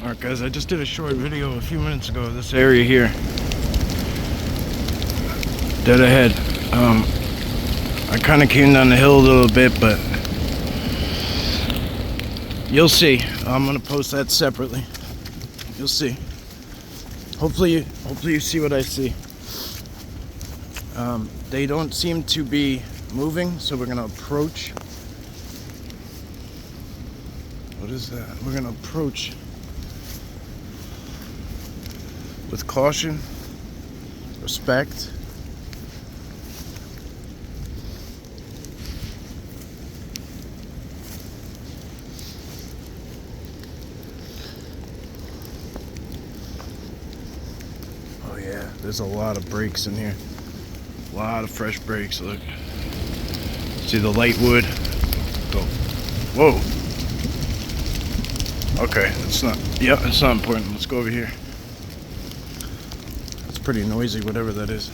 Alright guys, I just did a short video a few minutes ago of this area here. Dead ahead. I kind of came down the hill a little bit, but you'll see. I'm gonna post that separately. You'll see. Hopefully you see what I see. They don't seem to be moving, so we're gonna approach. What is that? We're gonna approach with caution, respect. Oh yeah, there's a lot of breaks in here. A lot of fresh breaks, look. See the light wood? Go. Whoa. Okay, it's not, yeah, it's not important. Let's go over here. It's pretty noisy, whatever that is.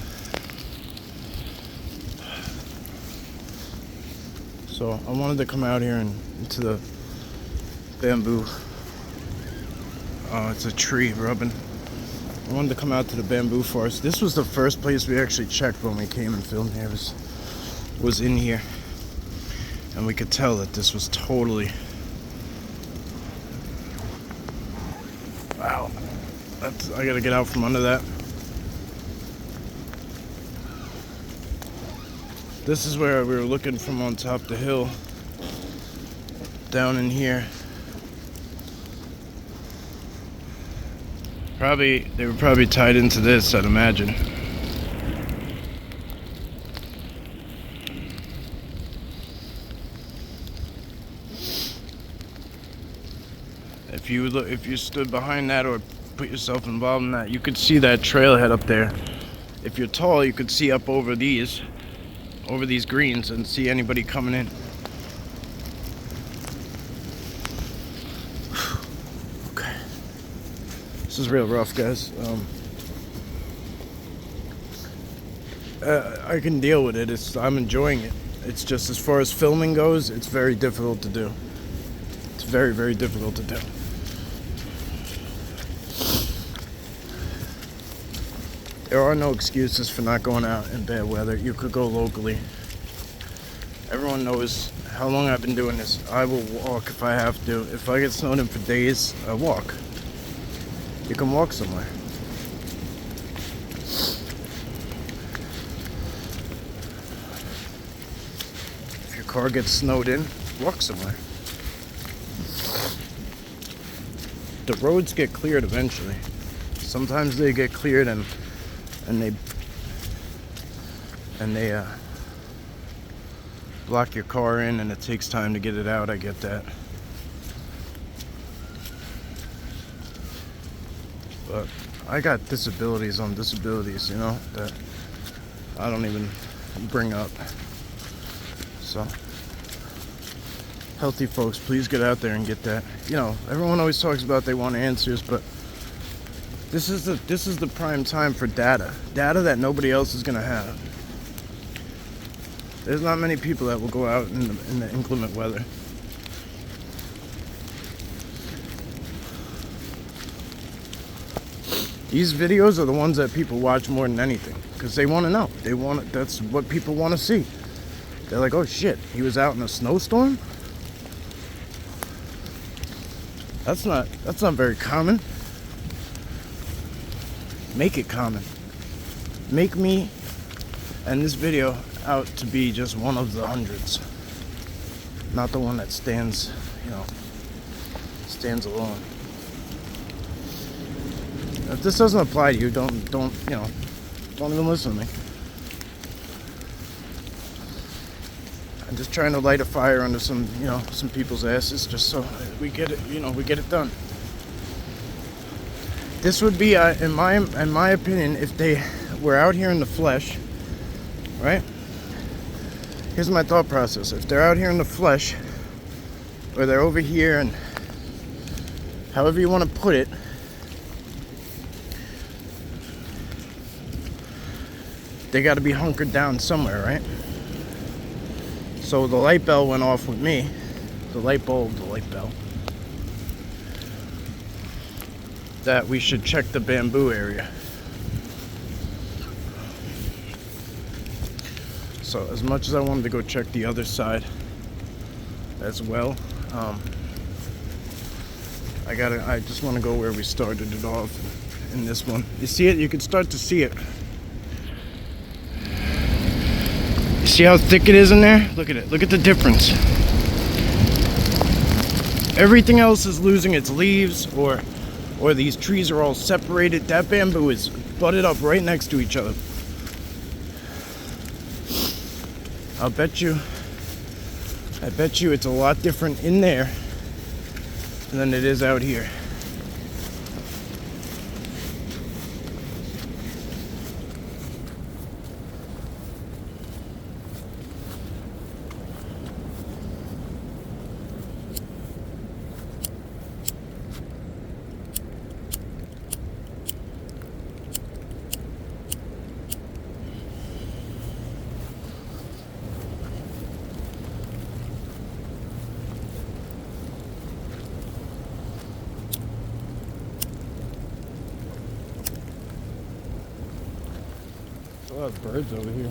So I wanted to come out here and into the bamboo. Oh, it's a tree rubbing. I wanted to come out to the bamboo forest. This was the first place we actually checked when we came and filmed here. Was in here. And we could tell that this was totally... Wow. I gotta get out from under that. This is where we were looking from on top of the hill. Down in here. They were probably tied into this, I'd imagine. If you stood behind that or put yourself involved in that, you could see that trailhead up there. If you're tall, you could see up over these greens and see anybody coming in. Okay. This is real rough, guys. I can deal with it. I'm enjoying it. It's just, as far as filming goes, it's very difficult to do. It's very, very difficult to do. There are no excuses for not going out in bad weather. You could go locally. Everyone knows how long I've been doing this. I will walk if I have to. If I get snowed in for days, I walk. You can walk somewhere. If your car gets snowed in, walk somewhere. The roads get cleared eventually. Sometimes they get cleared and they block your car in, and it takes time to get it out. I get that. But I got disabilities on disabilities, you know, that I don't even bring up. So, healthy folks, please get out there and get that. You know, everyone always talks about they want answers, but this is the prime time for data that nobody else is gonna have. There's not many people that will go out in the inclement weather. These videos are the ones that people watch more than anything, because they want to know. That's what people want to see. They're like, oh shit, he was out in a snowstorm? That's not very common. Make it common. Make me and this video out to be just one of the hundreds, not the one that stands alone. If this doesn't apply to you, don't even listen to me. I'm just trying to light a fire under some people's asses, just so we get it done. This would be, in my opinion, if they were out here in the flesh, right? Here's my thought process. If they're out here in the flesh, or they're over here, and however you want to put it, they got to be hunkered down somewhere, right? So the light bell went off with me. The light bell. that we should check the bamboo area. So as much as I wanted to go check the other side as well, I just want to go where we started it off in this one. You see it? You can start to see it. You see how thick it is in there? Look at it. Look at the difference. Everything else is losing its leaves, or these trees are all separated. That bamboo is butted up right next to each other. I bet you it's a lot different in there than it is out here. A lot of birds over here.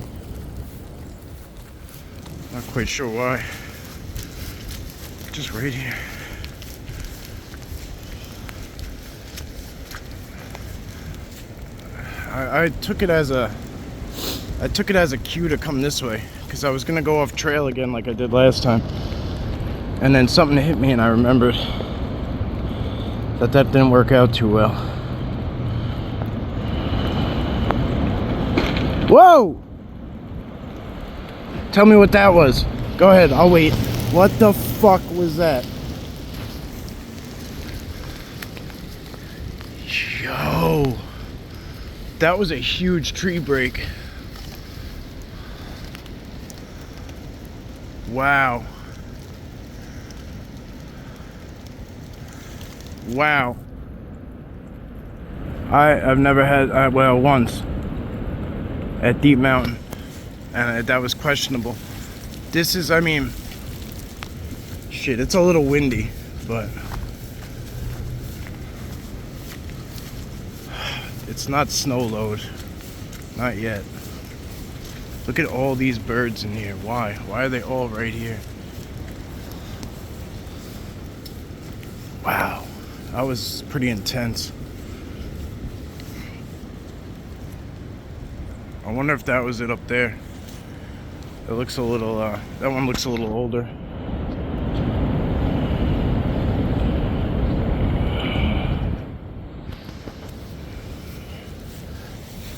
Not quite sure why. Just right here. I took it as a cue to come this way, because I was gonna go off trail again like I did last time, and then something hit me and I remembered that didn't work out too well. Whoa! Tell me what that was. Go ahead, I'll wait. What the fuck was that? Yo! That was a huge tree break. Wow. Wow. I've never had, well, once. At Deep Mountain, and that was questionable. This is, I mean, shit, it's a little windy, but it's not snow load, not yet. Look at all these birds in here. Why are they all right here? Wow, that was pretty intense. I wonder if that was it up there. It looks a little, that one looks a little older.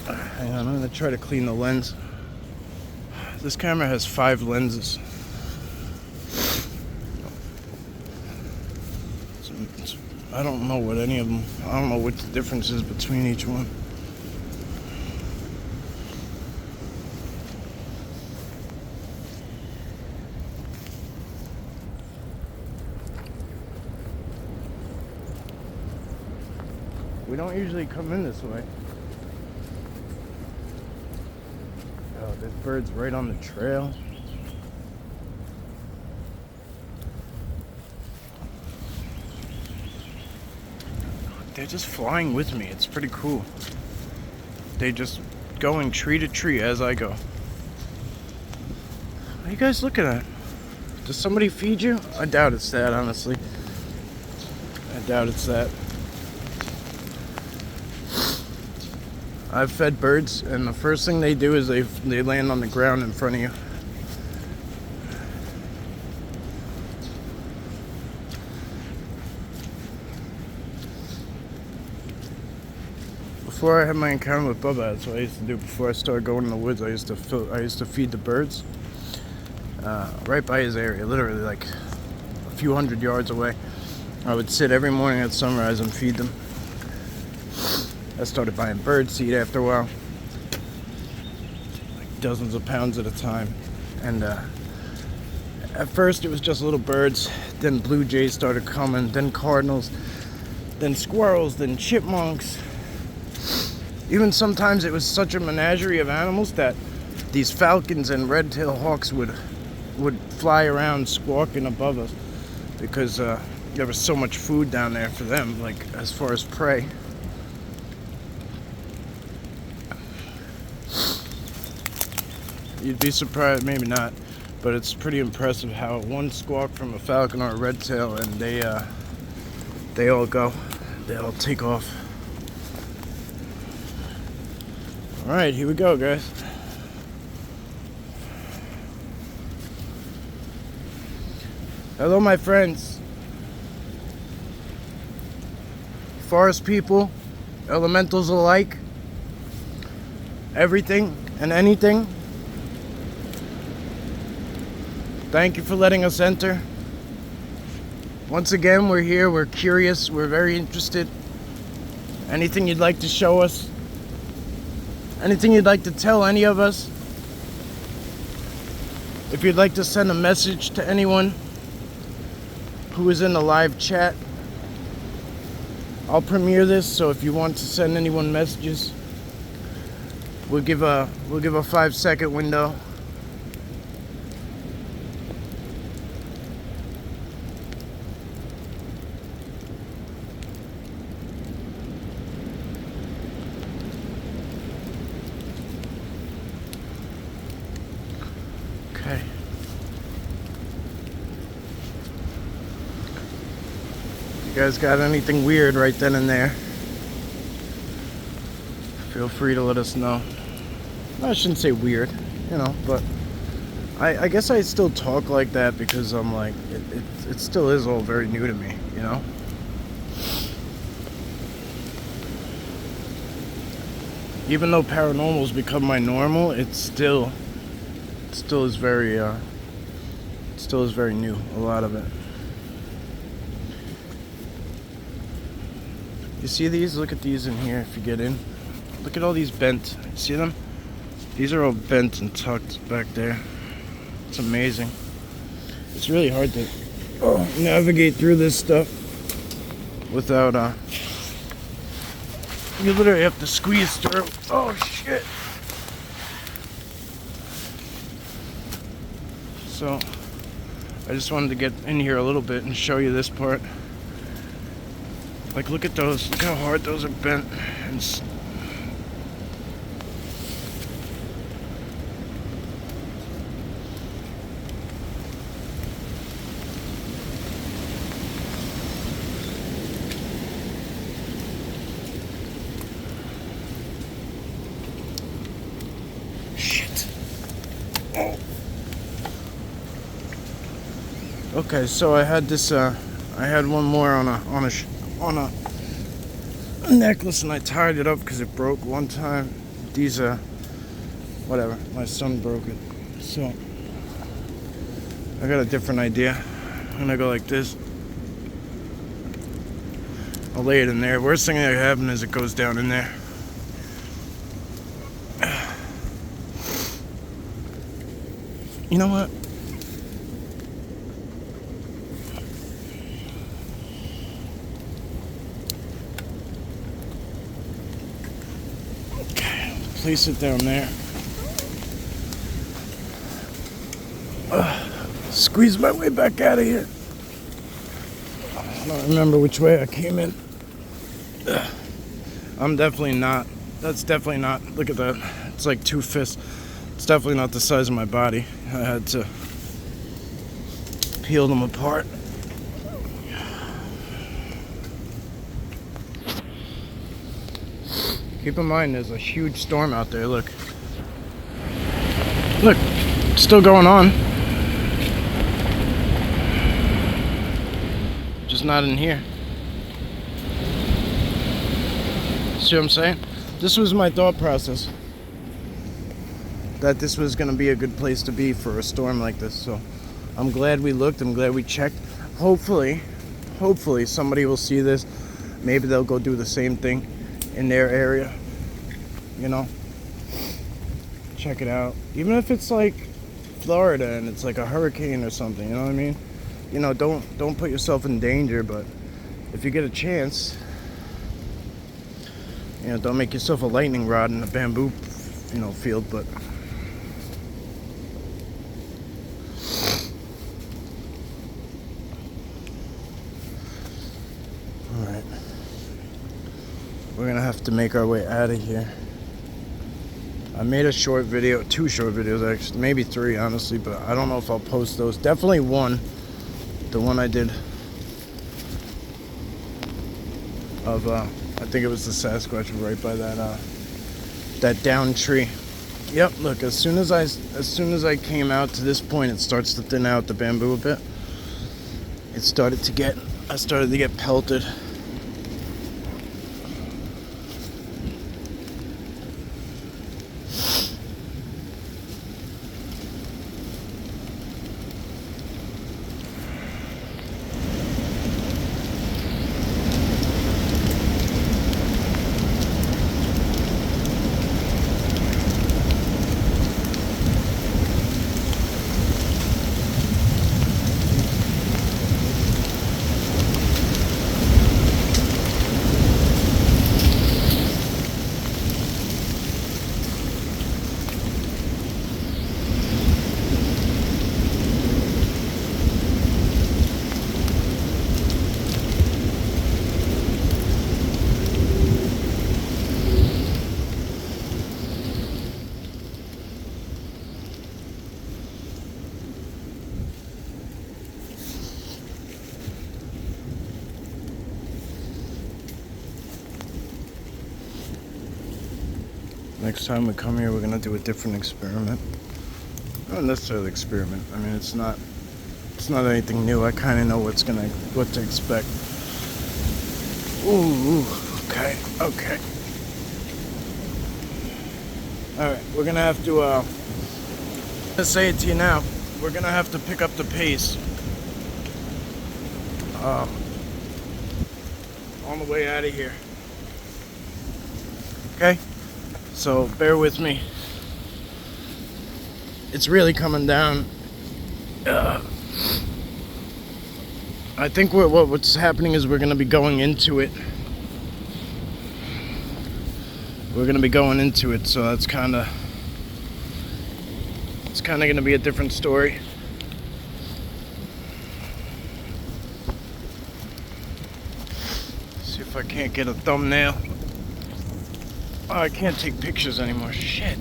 Hang on, I'm gonna try to clean the lens. This camera has 5 lenses. I don't know what any of them, I don't know what the difference is between each one. We don't usually come in this way. Oh, there's birds right on the trail. They're just flying with me. It's pretty cool. They just going tree to tree as I go. What are you guys looking at? Does somebody feed you? I doubt it's that, honestly. I doubt it's that. I've fed birds, and the first thing they do is they land on the ground in front of you. Before I had my encounter with Bubba, that's what I used to do before I started going in the woods. I used to feed the birds right by his area, literally like a few hundred yards away. I would sit every morning at sunrise and feed them. I started buying bird seed after a while, like dozens of pounds at a time. And at first it was just little birds, then blue jays started coming, then cardinals, then squirrels, then chipmunks. Even sometimes it was such a menagerie of animals that these falcons and red-tailed hawks would fly around squawking above us, because there was so much food down there for them, like as far as prey. You'd be surprised, maybe not, but it's pretty impressive how one squawk from a falcon or a red tail and they all take off. All right, here we go, guys. Hello, my friends. Forest people, elementals alike, everything and anything. Thank you for letting us enter. Once again, we're here, we're curious, we're very interested. Anything you'd like to show us? Anything you'd like to tell any of us? If you'd like to send a message to anyone who is in the live chat, I'll premiere this, so if you want to send anyone messages, we'll give a 5-second window. Okay. You guys got anything weird right then and there, feel free to let us know. I shouldn't say weird, you know, but I guess I still talk like that because I'm like, it still is all very new to me, you know? Even though paranormal's become my normal, it still is very new, a lot of it. You see these? Look at these in here if you get in. Look at all these bent. You see them? These are all bent and tucked back there. It's amazing. It's really hard to navigate through this stuff without you literally have to squeeze through. Oh shit. So I just wanted to get in here a little bit and show you this part. Like, look at those. Look how hard those are bent. And shit. Oh. Okay, so I had this. I had one more on a necklace, and I tied it up because it broke one time. These whatever, my son broke it, so I got a different idea. I'm gonna go like this. I'll lay it in there. Worst thing that can happen is it goes down in there. You know what? Place it down there. Squeeze my way back out of here. I don't remember which way I came in. I'm definitely not. That's definitely not. Look at that. It's like 2 fists. It's definitely not the size of my body. I had to peel them apart. Keep in mind, there's a huge storm out there. Look. Look, it's still going on. Just not in here. See what I'm saying? This was my thought process. That this was going to be a good place to be for a storm like this. So I'm glad we looked. I'm glad we checked. Hopefully somebody will see this. Maybe they'll go do the same thing in their area, you know. Check it out. Even if it's like Florida and it's like a hurricane or something, you know what I mean? You know, don't put yourself in danger, but if you get a chance, you know, don't make yourself a lightning rod in a bamboo, you know, field. But we're gonna have to make our way out of here. I made a short video, 2 short videos actually, maybe 3 honestly, but I don't know if I'll post those. Definitely one, the one I did of I think it was the Sasquatch right by that down tree. Yep, look, as soon as I came out to this point, it starts to thin out the bamboo a bit. I started to get pelted. Next time we come here, we're gonna do a different experiment. Not necessarily experiment. I mean, it's not anything new. I kind of know what to expect. Ooh, okay. All right, we're gonna have to. I'm gonna say it to you now. We're gonna have to pick up the pace. On the way out of here. Okay. So bear with me. It's really coming down. I think what's happening is we're going to be going into it. So that's kind of going to be a different story. See if I can't get a thumbnail. Oh, I can't take pictures anymore. Shit.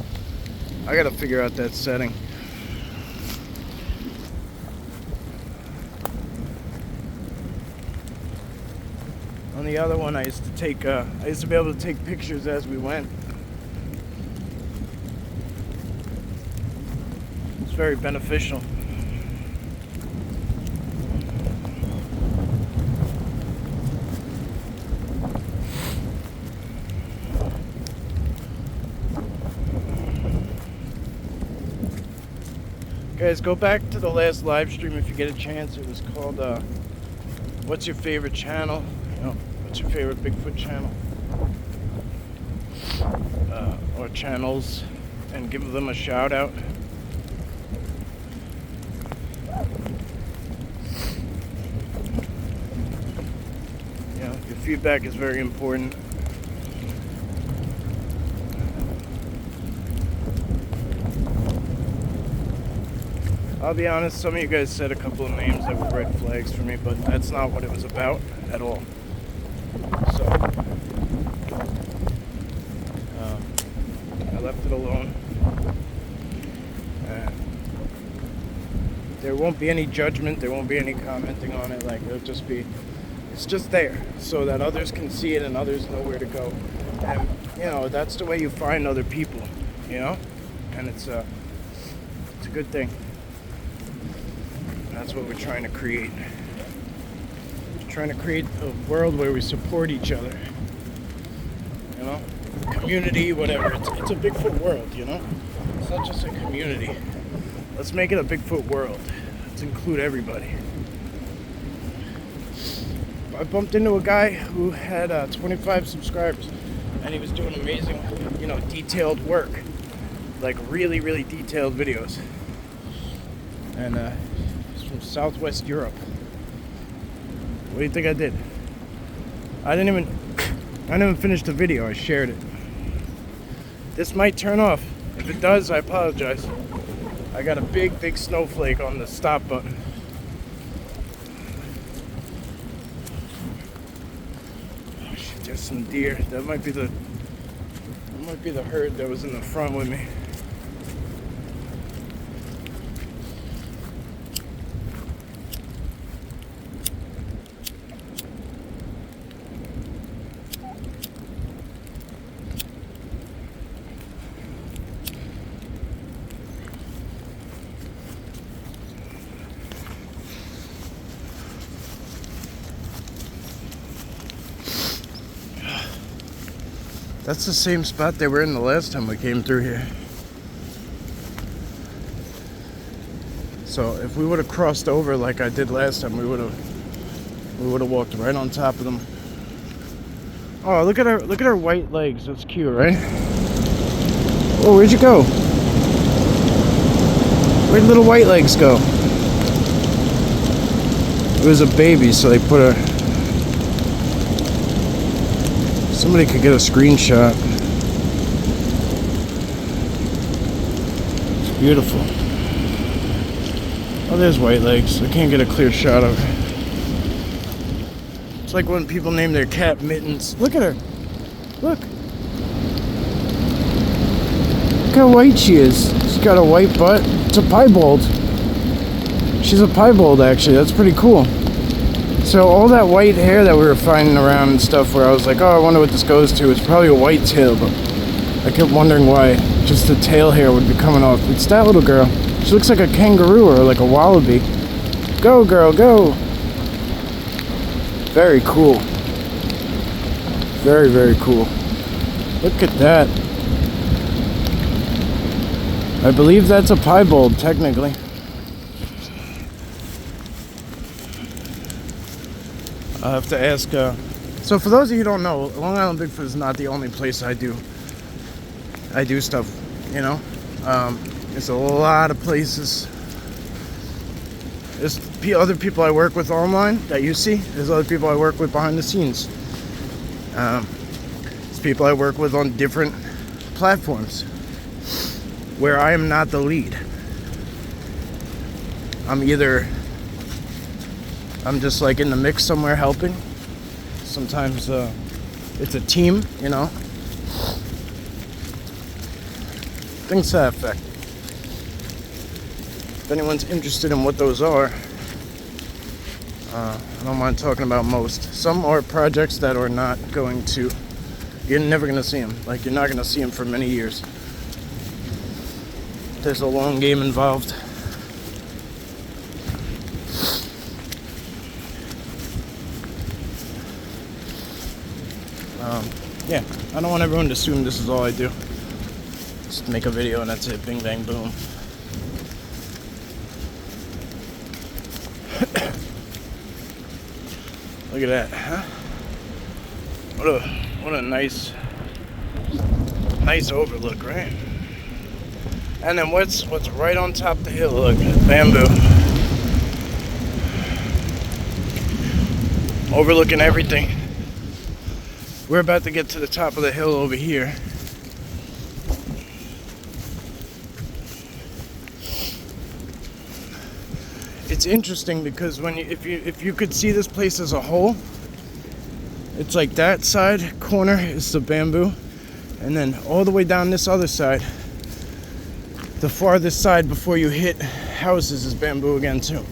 I gotta figure out that setting. On the other one, I used to be able to take pictures as we went. It's very beneficial. Guys, go back to the last live stream if you get a chance. It was called, what's your favorite channel? What's your favorite Bigfoot channel? Or channels, and give them a shout out. Your feedback is very important. I'll be honest, some of you guys said a couple of names that were red flags for me, but that's not what it was about at all. So, I left it alone. There won't be any judgment, there won't be any commenting on it, like it'll just be, it's just there so that others can see it and others know where to go. And, that's the way you find other people, and it's a good thing. That's what we're trying to create. We're trying to create a world where we support each other. Community, whatever. It's a Bigfoot world, It's not just a community. Let's make it a Bigfoot world. Let's include everybody. I bumped into a guy who had 25 subscribers, and he was doing amazing, detailed work. Like really, really detailed videos. And from Southwest Europe. What do you think I did? I didn't even finish the video. I shared it. This might turn off. If it does, I apologize. I got a big snowflake on the stop button. Oh shit, there's some deer. That might be the herd that was in the front with me. That's the same spot they were in the last time we came through here. So if we would have crossed over like I did last time, we would have walked right on top of them. Oh, look at our white legs. That's cute, right? Oh, where'd you go? Where'd little white legs go? It was a baby, so they put a... Somebody could get a screenshot. It's beautiful. Oh, there's white legs. I can't get a clear shot of her. It's like when people name their cat Mittens. Look at her. Look. Look how white she is. She's got a white butt. It's a piebald. She's a piebald, actually. That's pretty cool. So all that white hair that we were finding around and stuff, where I was like, oh, I wonder what this goes to. It's probably a white tail, but I kept wondering why just the tail hair would be coming off. It's that little girl. She looks like a kangaroo or like a wallaby. Go, girl, go. Very cool. Very, very cool. Look at that. I believe that's a piebald, technically. I'll have to ask. So for those of you who don't know, Long Island Bigfoot is not the only place I do stuff, you know. There's a lot of places. There's other people I work with online that you see. There's other people I work with behind the scenes. There's people I work with on different platforms where I am not the lead. I'm just like in the mix somewhere helping. Sometimes it's a team, you know. Things to that effect. If anyone's interested in what those are, I don't mind talking about most. Some are projects that are not going to, you're never going to see them. Like, you're not going to see them for many years. There's a long game involved. Yeah, I don't want everyone to assume this is all I do. Just make a video and that's it. Bing, bang, boom. Look at that, huh? What a nice overlook, right? And then what's right on top of the hill? Look, bamboo. Overlooking everything. We're about to get to the top of the hill over here. It's interesting because if you could see this place as a whole, it's like that side corner is the bamboo, and then all the way down this other side, the farthest side before you hit houses, is bamboo again too.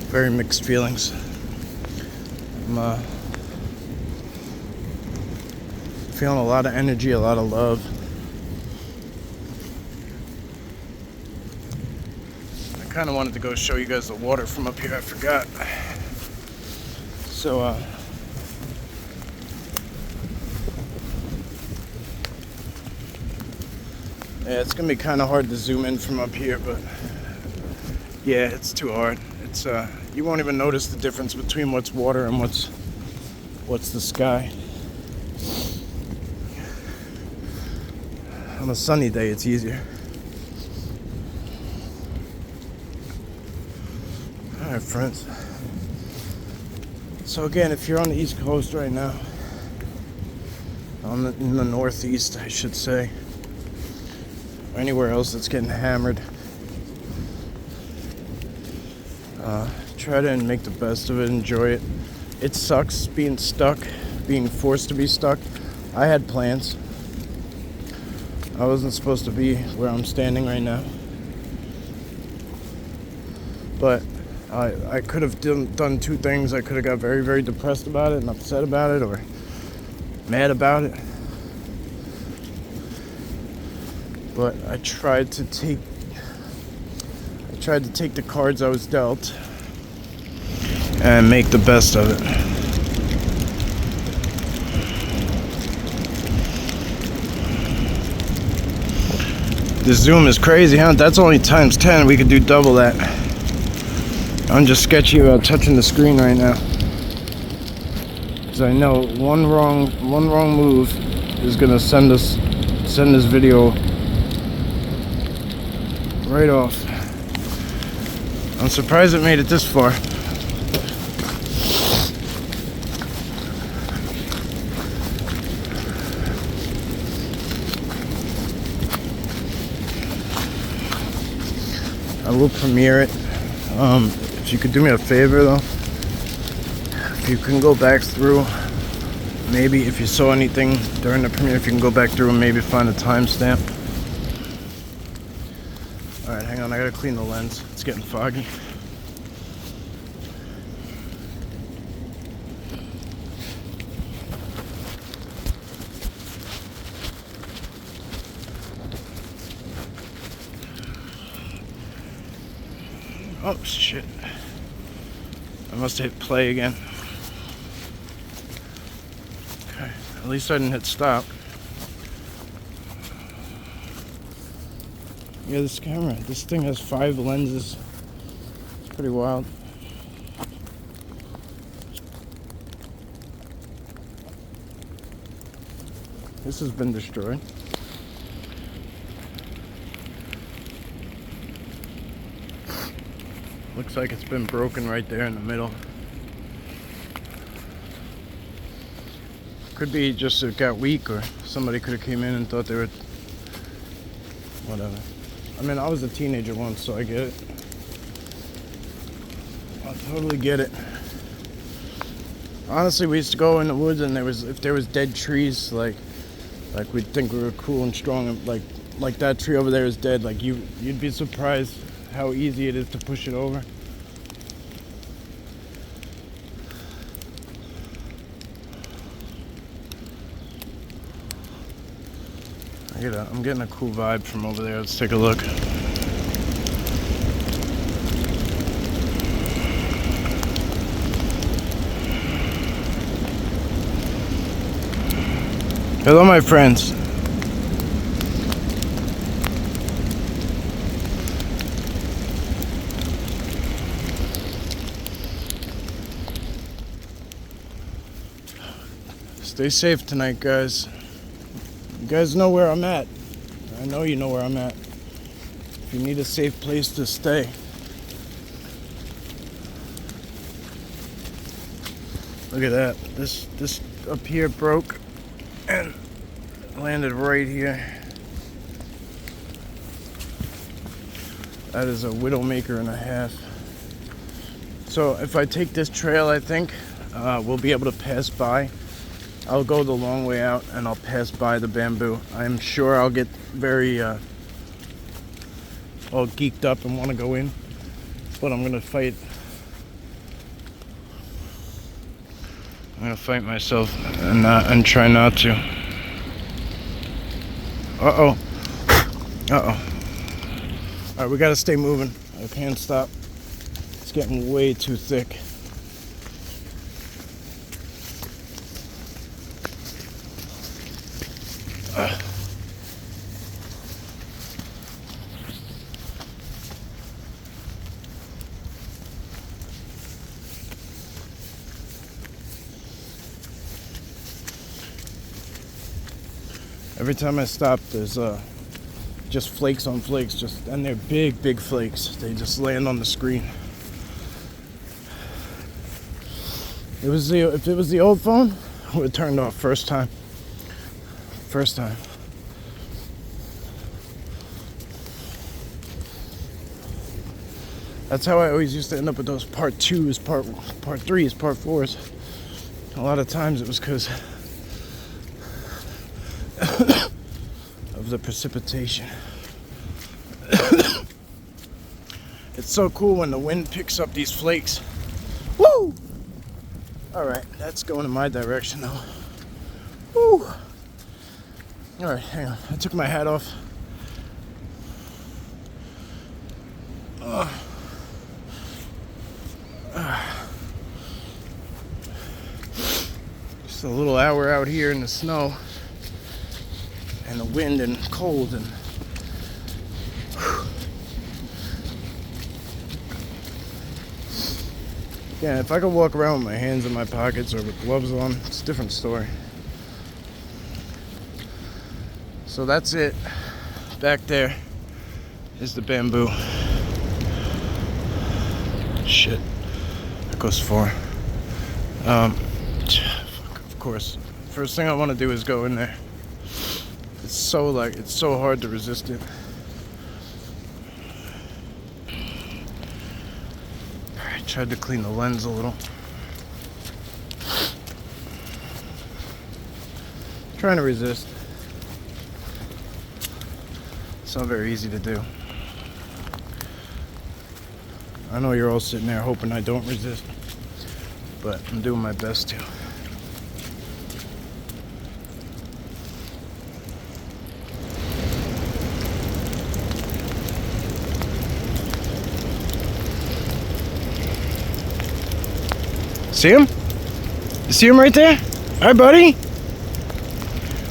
Very mixed feelings. I'm feeling a lot of energy, a lot of love. I kind of wanted to go show you guys the water from up here. I forgot. So, yeah, it's gonna be kind of hard to zoom in from up here, but yeah, it's too hard. It's you won't even notice the difference between what's water and what's the sky. On a sunny day, it's easier. Alright, friends. So again, if you're on the East Coast right now, in the Northeast, I should say, anywhere else that's getting hammered. Try to make the best of it, enjoy it. It sucks being stuck, being forced to be stuck. I had plans. I wasn't supposed to be where I'm standing right now. But I could have done two things. I could have got very, very depressed about it and upset about it, or mad about it. But I tried to take the cards I was dealt and make the best of it. The zoom is crazy, huh? That's only times 10. We could do double that. I'm just sketchy about touching the screen right now, because I know one wrong move is gonna send this video right off. I'm surprised it made it this far. I will premiere it. If you could do me a favor though, if you can go back through, maybe if you saw anything during the premiere, if you can go back through and maybe find a timestamp. Alright, hang on, I gotta clean the lens. It's getting foggy. Oh shit. I must have hit play again. Okay, at least I didn't hit stop. Yeah, this camera, this thing has 5 lenses. It's pretty wild. This has been destroyed. Looks like it's been broken right there in the middle. Could be just it got weak, or somebody could have came in and thought they were... whatever. I mean, I was a teenager once, so I get it. I totally get it. Honestly, we used to go in the woods, and if there was dead trees, like we'd think we were cool and strong, and like that tree over there is dead. Like you'd be surprised how easy it is to push it over. I'm getting a cool vibe from over there. Let's take a look. Hello, my friends. Stay safe tonight, guys. You guys know where I'm at. I know you know where I'm at. If you need a safe place to stay. Look at that. This up here broke and landed right here. That is a widowmaker and a half. So if I take this trail, I think we'll be able to pass by. I'll go the long way out and I'll pass by the bamboo. I'm sure I'll get very all geeked up and want to go in, but I'm gonna fight. I'm gonna fight myself and try not to. Uh-oh. Alright, we gotta stay moving. I can't stop. It's getting way too thick. Every time I stop, there's just flakes on flakes, and they're big flakes. They just land on the screen. If it was the old phone, I would have turned off first time. That's how I always used to end up with those part 2s, part 3s, part 4s. A lot of times it was because of the precipitation. It's so cool when the wind picks up these flakes. Woo! Alright, that's going in my direction though. Woo! Alright, hang on. I took my hat off. Just a little hour out here in the snow and the wind and cold and yeah, if I could walk around with my hands in my pockets or with gloves on, it's a different story. So that's it. Back there is the bamboo. Shit, that goes far. Of course, first thing I want to do is go in there. It's so hard to resist it. I tried to clean the lens a little. Trying to resist. It's not very easy to do. I know you're all sitting there hoping I don't resist, but I'm doing my best to. See him? You see him right there? Hi, buddy.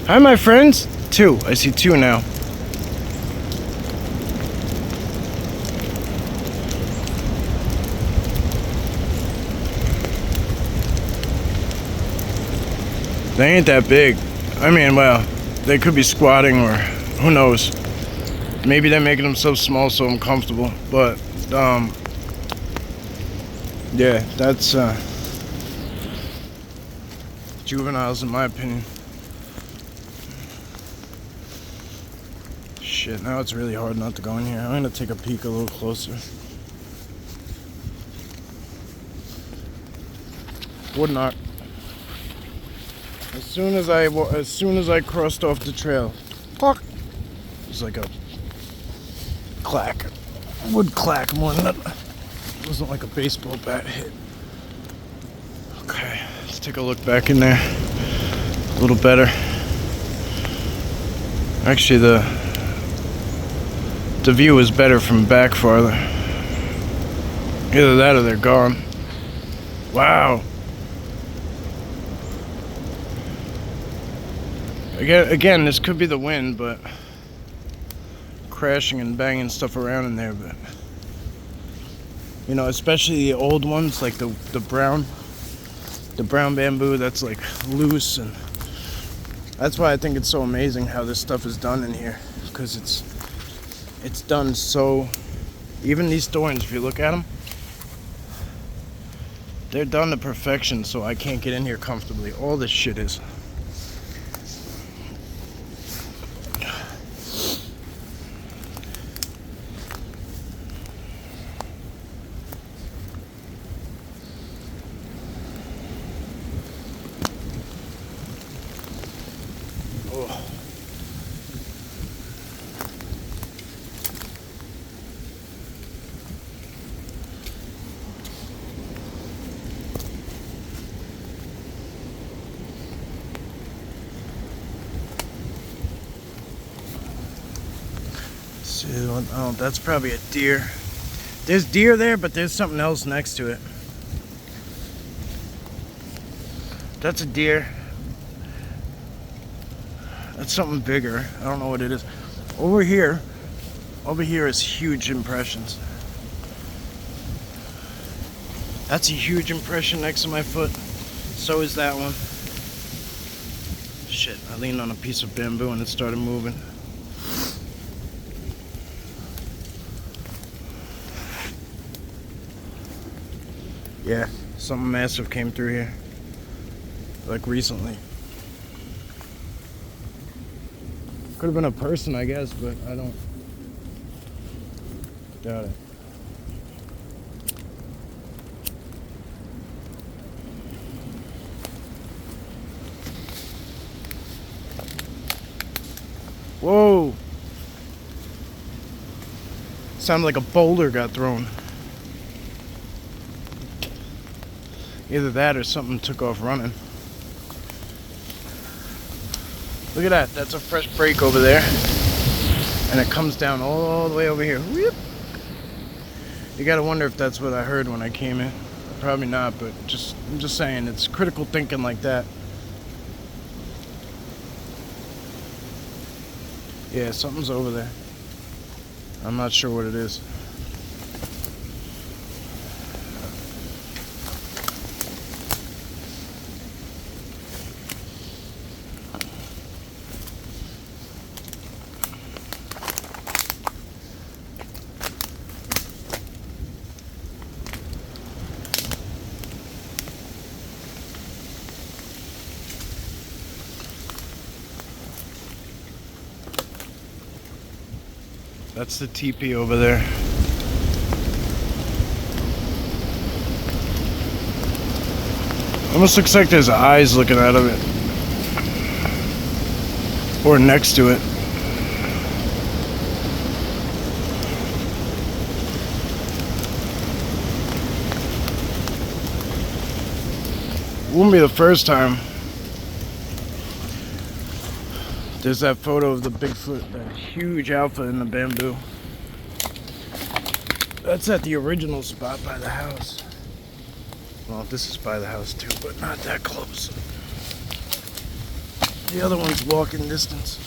Hi, my friends. 2. I see 2 now. They ain't that big. I mean, well, they could be squatting or who knows. Maybe they're making themselves small so I'm comfortable. But, yeah, that's, juveniles in my opinion. Shit, now it's really hard not to go in here. I'm gonna take a peek a little closer. Would not. As soon as I crossed off the trail, fuck, it was like a clack, wood clack more than that. It wasn't like a baseball bat hit. Okay, let's take a look back in there. A little better. Actually, the view is better from back farther. Either that or they're gone. Wow. Again, this could be the wind, but crashing and banging stuff around in there. But you know, especially the old ones, like the brown bamboo that's like loose, and that's why I think it's so amazing how this stuff is done in here, because it's done so. Even these thorns, if you look at them, they're done to perfection. So I can't get in here comfortably. All this shit is. Oh, that's probably a deer. There's deer there, but there's something else next to it. That's a deer. That's something bigger. I don't know what it is. Over here is huge impressions. That's a huge impression next to my foot. So is that one. Shit, I leaned on a piece of bamboo and it started moving. Yeah, something massive came through here, like recently. Could have been a person, I guess, but I don't doubt it. Whoa! Sounded like a boulder got thrown. Either that or something took off running. Look at that. That's a fresh break over there. And it comes down all the way over here. Whoop. You gotta wonder if that's what I heard when I came in. Probably not, but I'm just saying, it's critical thinking like that. Yeah, something's over there. I'm not sure what it is. That's the teepee over there. Almost looks like there's eyes looking out of it. Or next to it. Wouldn't be the first time. There's that photo of the Bigfoot, that huge alpha in the bamboo. That's at the original spot by the house. Well, this is by the house too, but not that close. The other one's walking distance.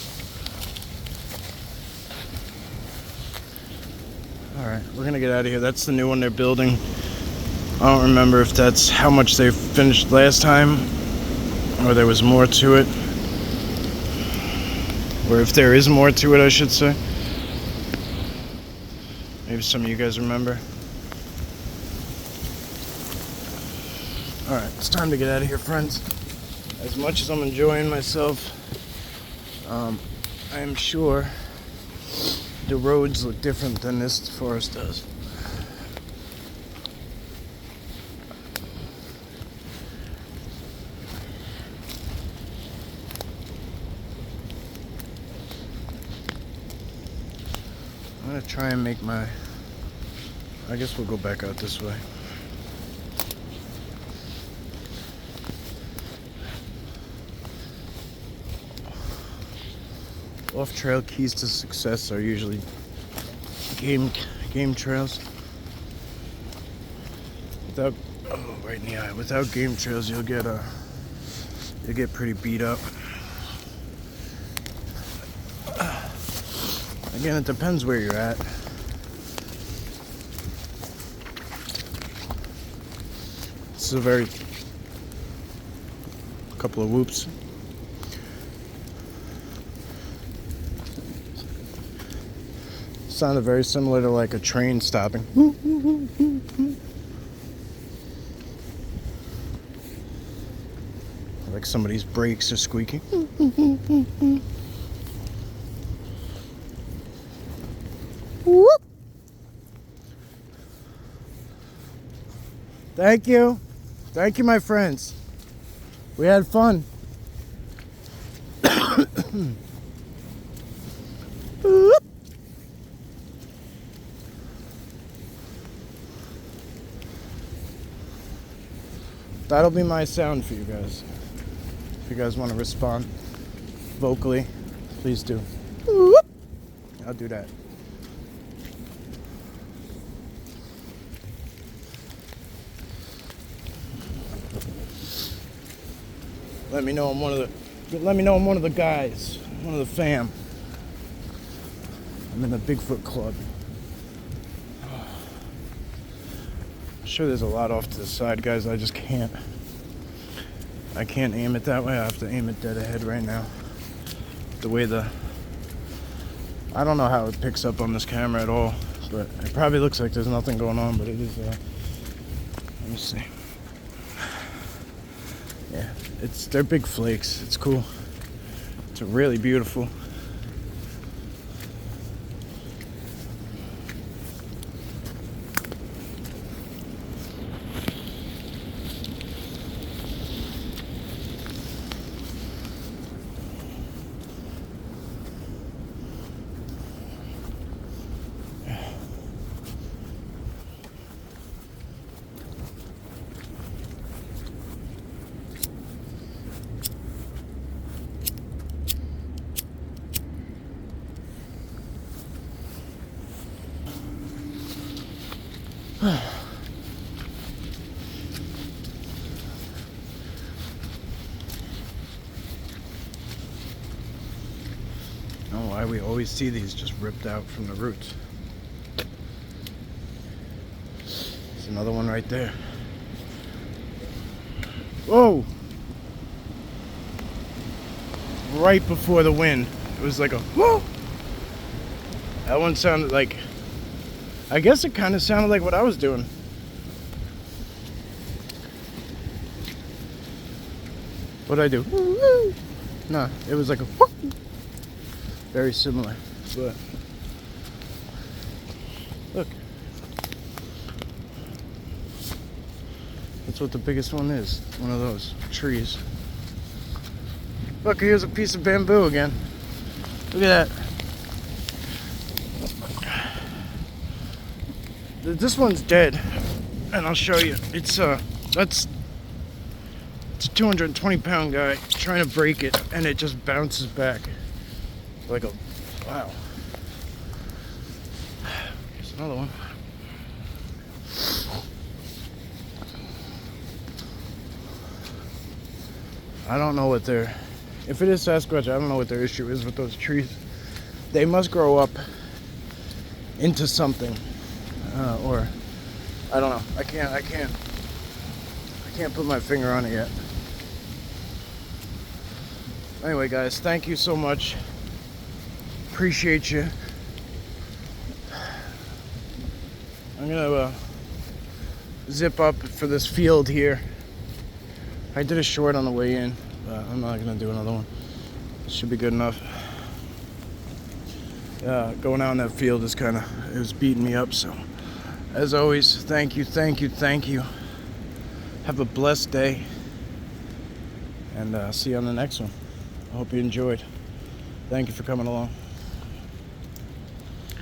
Alright, we're gonna get out of here. That's the new one they're building. I don't remember if that's how much they finished last time, or there was more to it. Or if there is more to it, I should say. Maybe some of you guys remember. Alright, it's time to get out of here, friends. As much as I'm enjoying myself, I am sure the roads look different than this forest does. I'm gonna try and make my... I guess we'll go back out this way. Off-trail keys to success are usually game trails. Without, oh, right in the eye. Without game trails, you'll get pretty beat up. Again, it depends where you're at. This is a couple of whoops. Sounded very similar to like a train stopping. Like somebody's brakes are squeaking. Whoop. Thank you. Thank you, my friends. We had fun. Whoop. That'll be my sound for you guys. If you guys want to respond vocally, please do. Whoop. I'll do that. Let me know I'm one of the guys, one of the fam. I'm in the Bigfoot club. I'm sure there's a lot off to the side, guys. I just can't. I can't aim it that way. I have to aim it dead ahead right now. The way I don't know how it picks up on this camera at all, but it probably looks like there's nothing going on, but it is. Let me see. Yeah, they're big flakes. It's cool. It's really beautiful. I don't know why we always see these just ripped out from the roots. There's another one right there. Whoa! Right before the wind. It was like a whoa! That one sounded like, I guess it kind of sounded like what I was doing. What'd I do? Nah, it was like a whoop. Very similar, but look. That's what the biggest one is. One of those trees. Look, here's a piece of bamboo again. Look at that. This one's dead, and I'll show you. It's a 220-pound guy trying to break it, and it just bounces back like a wow. Here's another one. I don't know what their, if it is Sasquatch, I don't know what their issue is with those trees. They must grow up into something, or I don't know. I can't put my finger on it yet. Anyway, guys, thank you so much. Appreciate you. I'm gonna zip up for this field here. I did a short on the way in, but I'm not gonna do another one. It should be good enough. Going out in that field is it was beating me up. So, as always, thank you. Have a blessed day, and see you on the next one. I hope you enjoyed. Thank you for coming along.